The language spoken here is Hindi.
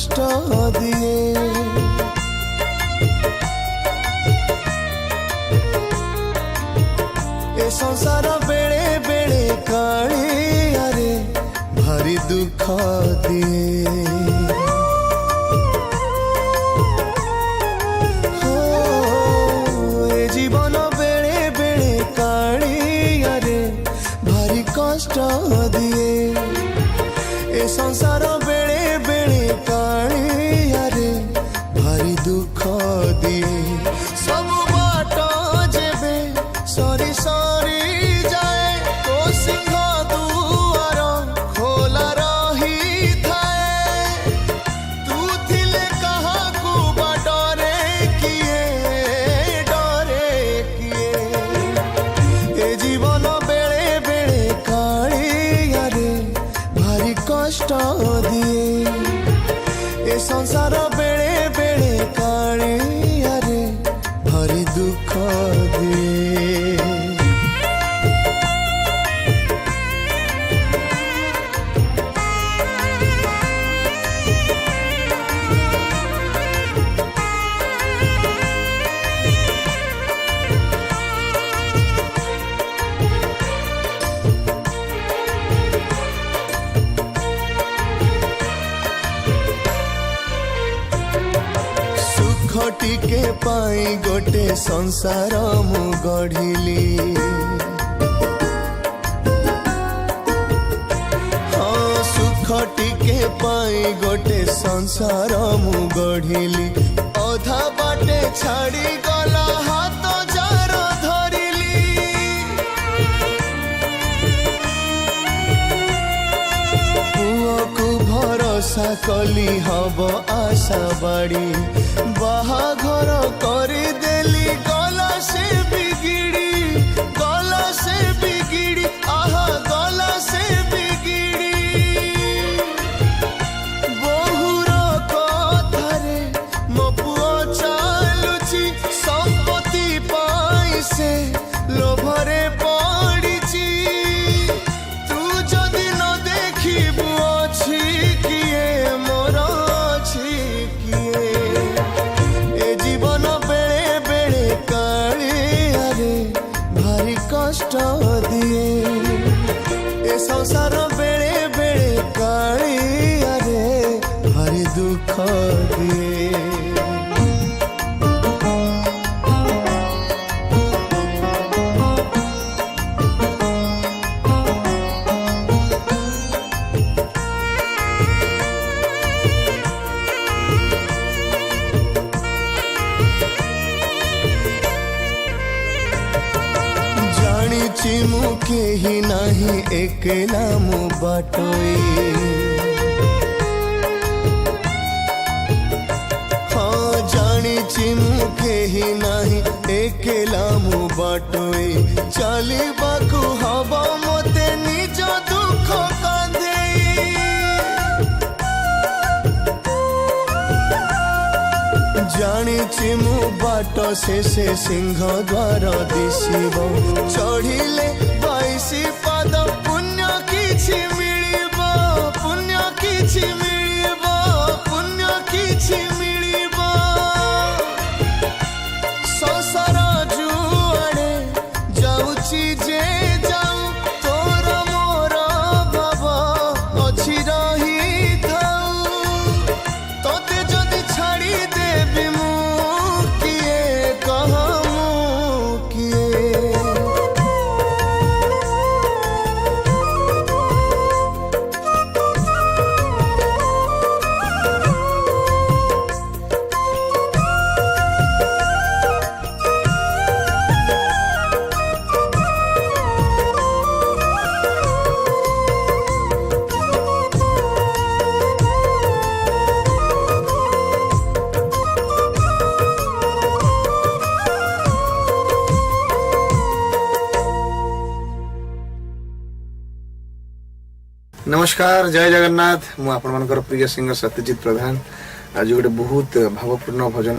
कष्ट दिए। ए संसार बेले बेले कालिया रे भारी दुख दिए। जीवन बेले बेले कालिया रे भारी कष्ट दिए। ए संसार बेले बेले कालिया रे भारी दुख दिए। सब बाट जेबे सरी सरी जाए तो सिंह दुआर खोला रही थाए। तू थिले कहा को डरे किए ए जीवन बेले बेले कालिया रे भारी कष्ट दिए। ए संसार बेले बेले कालिया रे भारी दुख दिए। टिके पाई गोटे संसार मु गढ़िली। हाँ सुख टिके पाई गोटे संसार मु गढ़िली। अधा बाटे छाड़ी गला हाथ जार धरिली। पुआ को भरोसा कली हब आशा बाड़ी। बाहाघर करी देली गला से बिगिड़ी। गला से बिगिड़ी आहा गला से बिगिड़ी। बहुर कथारे मो पुओ चालुची संपत्ति पाई से लोभरे पड़िची। तू जदि न देखिबु अछि किए मोर अछि किए। जीवन बेले बेले कालिया रे भारी कष्ट दिए। ए संसार बेले बेले कालिया रे भारी दुख दिए। मु केही नाही एकला मु बाटोई। हाँ जानी मु केही नाही एकला मु बाटोई। चलिबाकू हब मते निज दुख कांधेई। जानी मु बाट शेषे सिंह द्वार दिशिब। चढ़िले 22 पाद पुण्य किछि मिलिब। पुण्य किछि मिलिब। पुण्य किछि मिलिब। संसार जुआड़े जाउची जे जाऊ तोर मोर भाव अछि रही थाऊ। तोते जदि छाड़ी देबी मु किए कहमु किए। नमस्कार जय जगन्नाथ। मु आपण मानकर प्रिय सिंगर सत्यजित प्रधान। आज गोटे बहुत भावपूर्ण भजन